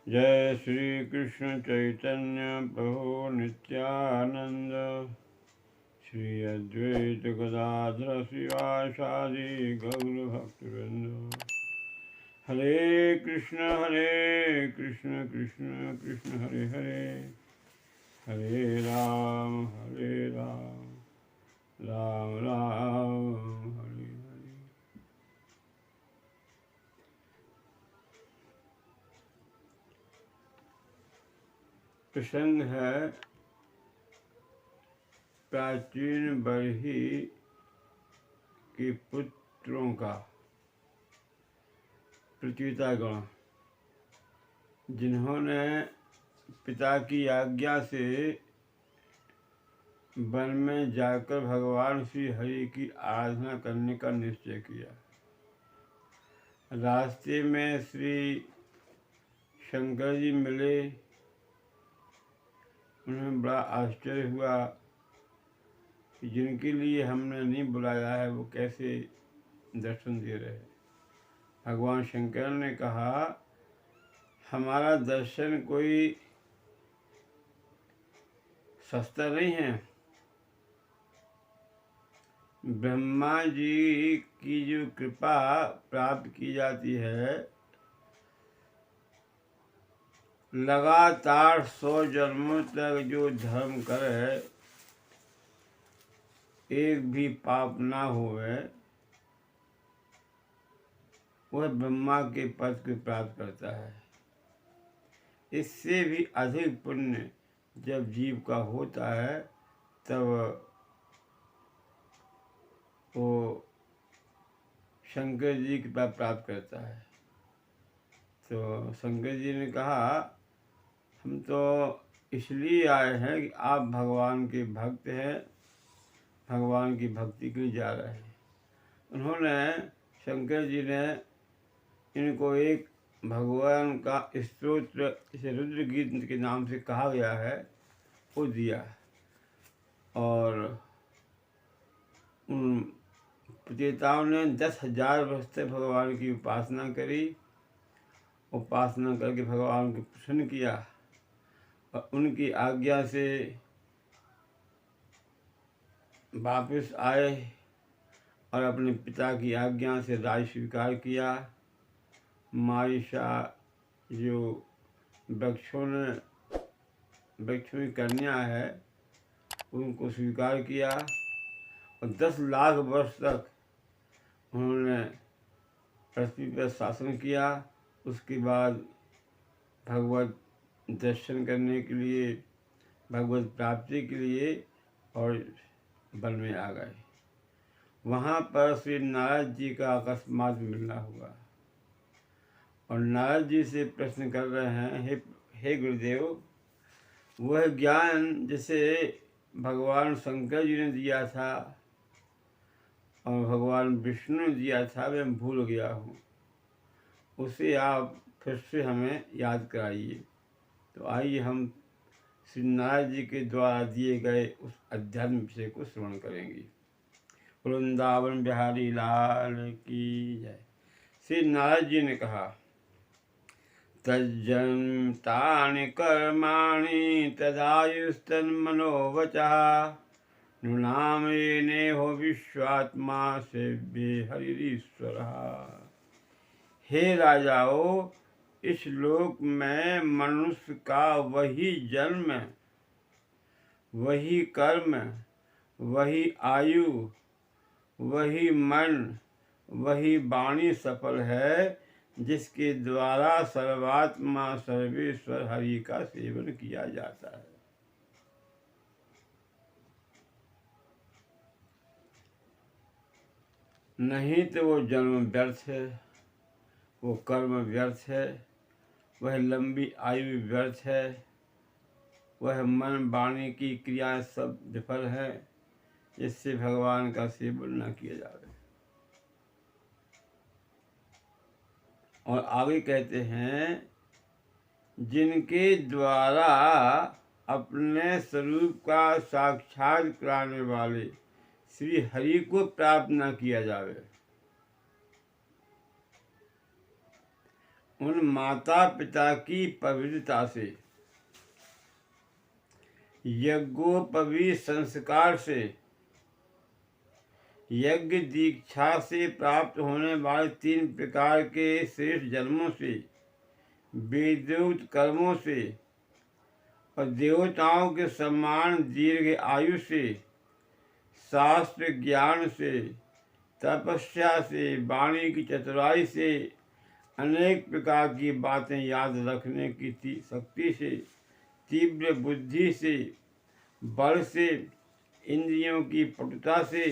जय श्री कृष्ण चैतन्य प्रभु नित्यानंद श्री अद्वैत गदाधर शिवासादि गौर भक्तवृंद। हरे कृष्ण कृष्ण कृष्ण हरे हरे, हरे राम राम राम हरे हरे। प्रसंग है प्राचीन बरही के पुत्रों का, प्रत्युतागण, जिन्होंने पिता की आज्ञा से वन में जाकर भगवान श्री हरि की आराधना करने का निश्चय किया। रास्ते में श्री शंकर जी मिले। उन्हें बड़ा आश्चर्य हुआ कि जिनके लिए हमने नहीं बुलाया है वो कैसे दर्शन दे रहे। भगवान शंकर ने कहा, हमारा दर्शन कोई सस्ता नहीं है। ब्रह्मा जी की जो कृपा प्राप्त की जाती है, लगातार 100 जन्मों तक जो धर्म करे, एक भी पाप ना होवे, वह ब्रह्मा के पद को प्राप्त करता है। इससे भी अधिक पुण्य जब जीव का होता है तब वो शंकर जी की कृपा प्राप्त करता है। तो शंकर जी ने कहा, हम तो इसलिए आए हैं कि आप भगवान के भक्त हैं, भगवान की भक्ति के लिए जा रहे हैं। उन्होंने, शंकर जी ने इनको एक भगवान का स्तोत्र, इसे रुद्र गीत के नाम से कहा गया है, वो दिया। और उन प्रचेताओं ने 10,000 वर्ष तक भगवान की उपासना करी। उपासना करके भगवान को प्रसन्न किया और उनकी आज्ञा से वापस आए और अपने पिता की आज्ञा से राज स्वीकार किया। मारिशा जो वृक्षों की कन्या है, उनको स्वीकार किया और 10 लाख वर्ष तक उन्होंने पृथ्वी पर शासन किया। उसके बाद भगवत दर्शन करने के लिए, भगवत प्राप्ति के लिए और वन में आ गए। वहाँ पर श्री नारद जी का अकस्मात मिलना हुआ और नारद जी से प्रश्न कर रहे हैं, हे गुरुदेव, वह ज्ञान जिसे भगवान शंकर जी ने दिया था और भगवान विष्णु ने दिया था, मैं भूल गया हूँ, उसे आप फिर से हमें याद कराइए। तो आइए हम श्री नारद जी के द्वारा दिए गए उस अध्यात्म विषय को श्रवण करेंगे। वृंदावन बिहारी लाल की जय। श्री नारद जी ने कहा, तज्जन्म तानि कर्माणि तदायुस्तन्मनोवचः नृणाम येनेहो विश्वात्मा सेव्ये हरिरीश्वरः। हे राजाओ, इस लोक में मनुष्य का वही जन्म, वही कर्म, वही आयु, वही मन, वही वाणी सफल है जिसके द्वारा सर्वात्मा सर्वेश्वर हरि का सेवन किया जाता है। नहीं तो वो जन्म व्यर्थ है, वो कर्म व्यर्थ है, वह लंबी आयु व्यर्थ है, वह मन वाणी की क्रियाएं सब विफल है, जिससे भगवान का सेवन न किया जाए। और आगे कहते हैं, जिनके द्वारा अपने स्वरूप का साक्षात कराने वाले श्री हरि को प्राप्त न किया जावे, उन माता पिता की पवित्रता से, यज्ञोपवीत संस्कार से, यज्ञ दीक्षा से प्राप्त होने वाले 3 प्रकार के श्रेष्ठ जन्मों से, वेदोक्त कर्मों से और देवताओं के समान दीर्घ आयु से, शास्त्र ज्ञान से, तपस्या से, वाणी की चतुराई से, अनेक प्रकार की बातें याद रखने की शक्ति से, तीव्र बुद्धि से, बल से, इंद्रियों की पटुता से,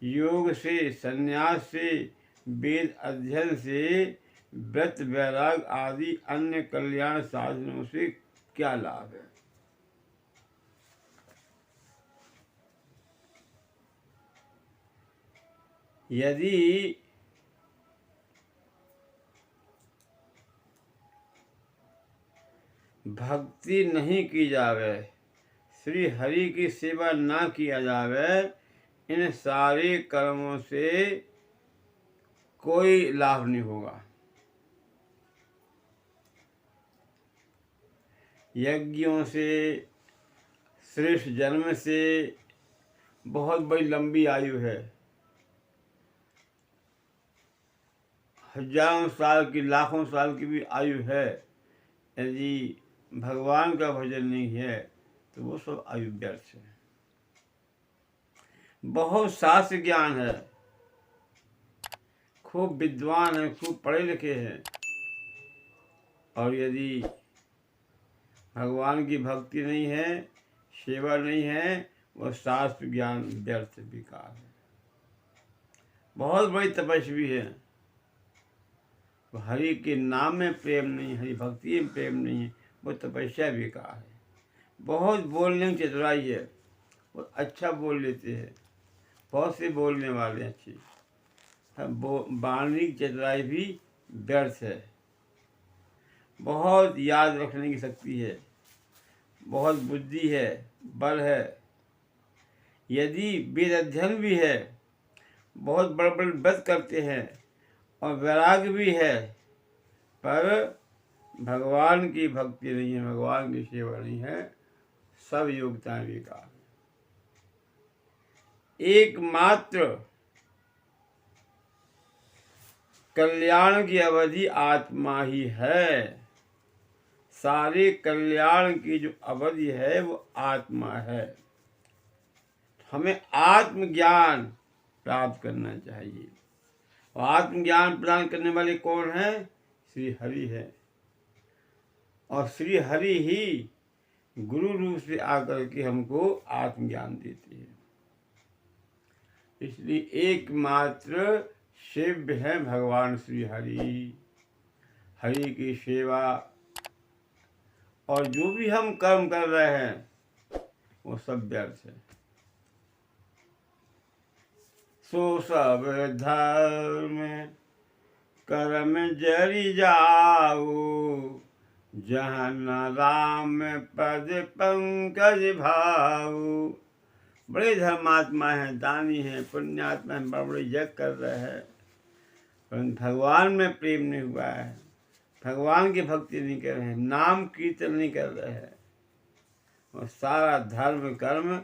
योग से, संन्यास से, वेद अध्ययन से, व्रत वैराग आदि अन्य कल्याण साधनों से क्या लाभ है। यदि भक्ति नहीं की जावे, श्री हरि की सेवा ना किया जावे, इन सारे कर्मों से कोई लाभ नहीं होगा। यज्ञों से, श्रेष्ठ जन्म से बहुत बड़ी लंबी आयु है, हजारों साल की, लाखों साल की भी आयु है। यदि भगवान का भजन नहीं है तो वो सब आयु व्यर्थ है। बहुत शास्त्र ज्ञान है, खूब विद्वान है, खूब पढ़े लिखे हैं, और यदि भगवान की भक्ति नहीं है, सेवा नहीं है, वो शास्त्र ज्ञान व्यर्थ बेकार है। बहुत बड़ी तपस्वी है, हरि के नाम में प्रेम नहीं, हरि भक्ति में प्रेम नहीं है, वो तपस्या बेकार है। बहुत बोलने की चतुराई है, वो अच्छा बोल लेते हैं, बहुत से बोलने वाले अच्छे, वाणी की चतुराई भी व्यर्थ है। बहुत याद रखने की शक्ति है, बहुत बुद्धि है, बल है। यदि वेद अध्ययन भी है, बहुत बड़े बड़े व्रत करते हैं और वैराग्य भी है, पर भगवान की भक्ति नहीं है, भगवान की सेवा नहीं है, सब योग्यताएं बेकार। एकमात्र कल्याण की अवधि आत्मा ही है। सारे कल्याण की जो अवधि है वो आत्मा है। हमें आत्मज्ञान प्राप्त करना चाहिए, और आत्मज्ञान प्रदान करने वाले कौन है? श्री हरि है, और श्री हरि ही गुरु रूप से आकर के हमको आत्मज्ञान देते हैं। इसलिए एकमात्र सेव्य है भगवान श्री हरि। हरि की सेवा और जो भी हम कर्म कर रहे हैं वो सब व्यर्थ है। सो सब धर्म कर्म जरि जाऊ, जहाँ न राम पद पंकज भाऊ। बड़े धर्मात्मा हैं, दानी हैं, पुण्यात्मा हैं, बड़े बड़े यज्ञ कर रहे हैं, परंतु भगवान में प्रेम नहीं हुआ है, भगवान की भक्ति नहीं कर रहे हैं, नाम कीर्तन नहीं कर रहे हैं, और सारा धर्म कर्म,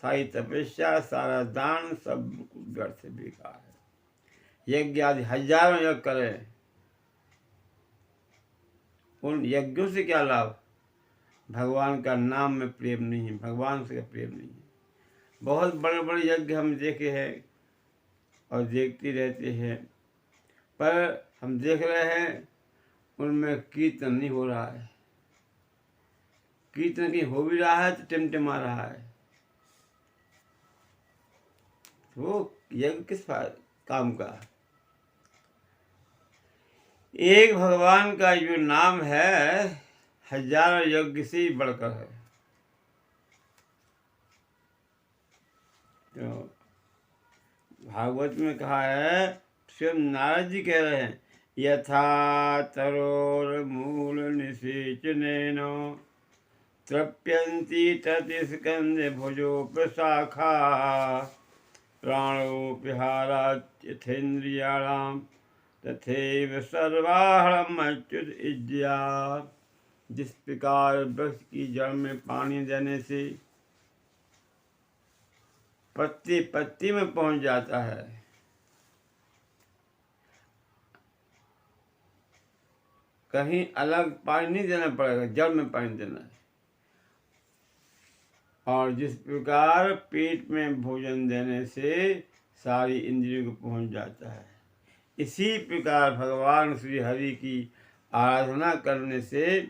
सारी तपस्या, सारा दान सब व्यर्थ बेकार है। यज्ञ आदि हजारों यज्ञ करें, उन यज्ञों से क्या लाभ? भगवान का नाम में प्रेम नहीं है, भगवान से प्रेम नहीं है। बहुत बड़े बड़े यज्ञ हम देखे हैं और देखते रहते हैं, पर हम देख रहे हैं उनमें कीर्तन नहीं हो रहा है। कीर्तन कहीं हो भी रहा है तो टिमटिमा रहा है, वो यज्ञ किस काम का? एक भगवान का जो नाम है हजारों यज्ञ से बढ़कर है। तो भागवत में कहा है, स्वयं नारद जी कह रहे हैं, यथा तरोर मूल निषेचनेन तृप्यन्ति ततिस्कन्धे भुजोपशाखा, प्राणोपहारात् यथेन्द्रियाणां तथैव सर्वाहरम अच्युत इज्या। जिस प्रकार वृक्ष की जड़ में पानी देने से पत्ती पत्ती में पहुंच जाता है, कहीं अलग पानी नहीं देना पड़ेगा, जड़ में पानी देना है। और जिस प्रकार पेट में भोजन देने से सारी इंद्रियों को पहुंच जाता है, इसी प्रकार भगवान श्री हरि की आराधना करने से